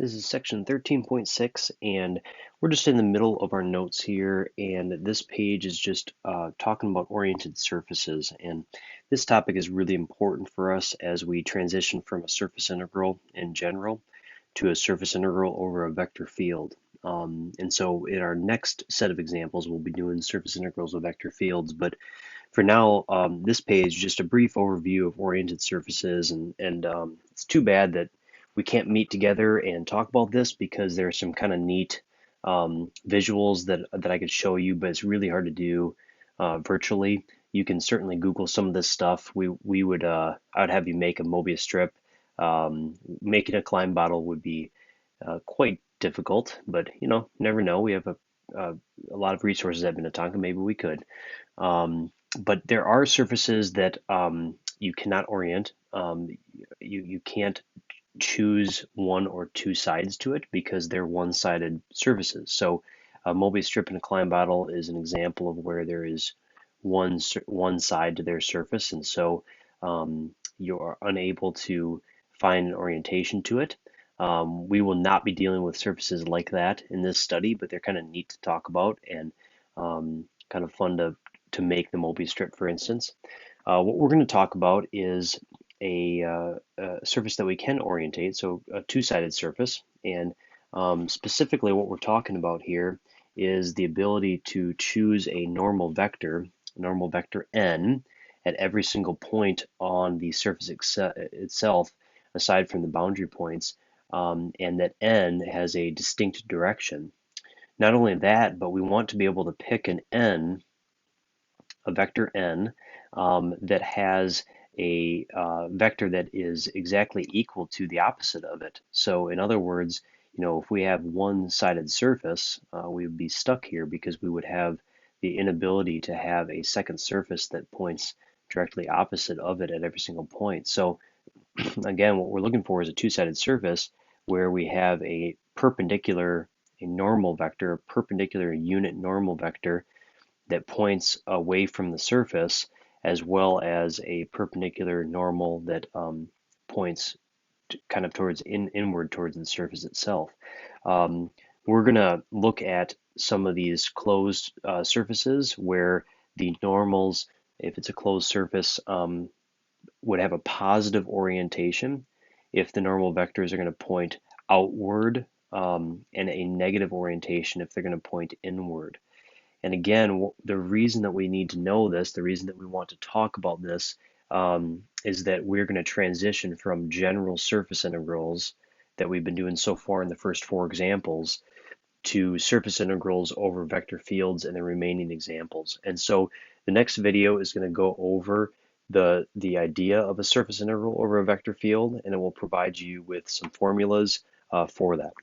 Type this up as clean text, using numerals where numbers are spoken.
This is section 13.6, and we're just in the middle of our notes here, and this page is just talking about oriented surfaces. And this topic is really important for us as we transition from a surface integral in general to a surface integral over a vector field. And so in our next set of examples, we'll be doing surface integrals with vector fields, but for now, this page, just a brief overview of oriented surfaces, and it's too bad that we can't meet together and talk about this because there's some kind of neat visuals that I could show you, but it's really hard to do virtually. You can certainly Google some of this stuff. We would I would have you make a Mobius strip. Making a climb bottle would be quite difficult, but never know. We have a lot of resources at Minnetonka. Maybe we could. But there are surfaces that you cannot orient. You can't choose one or two sides to it because they're one-sided surfaces. So a Mobius strip and a climb bottle is an example of where there is one side to their surface, and so you're unable to find an orientation to it. We will not be dealing with surfaces like that in this study, but they're kind of neat to talk about and kind of fun to make the Mobius strip, for instance. What we're going to talk about is a surface that we can orientate, so a two-sided surface. And specifically what we're talking about here is the ability to choose a normal vector n, at every single point on the surface itself, aside from the boundary points, and that n has a distinct direction. Not only that, but we want to be able to pick a vector n, that has a vector that is exactly equal to the opposite of it. So in other words, if we have one-sided surface, we would be stuck here because we would have the inability to have a second surface that points directly opposite of it at every single point. So again, what we're looking for is a two-sided surface where we have a normal vector, a perpendicular unit normal vector that points away from the surface, as well as a perpendicular normal that points kind of inward towards the surface itself. We're going to look at some of these closed surfaces where the normals, if it's a closed surface, would have a positive orientation if the normal vectors are going to point outward, and a negative orientation if they're going to point inward. And again, the reason that we need to know this, the reason that we want to talk about this, is that we're going to transition from general surface integrals that we've been doing so far in the first four examples to surface integrals over vector fields in the remaining examples. And so the next video is going to go over the idea of a surface integral over a vector field, and it will provide you with some formulas for that.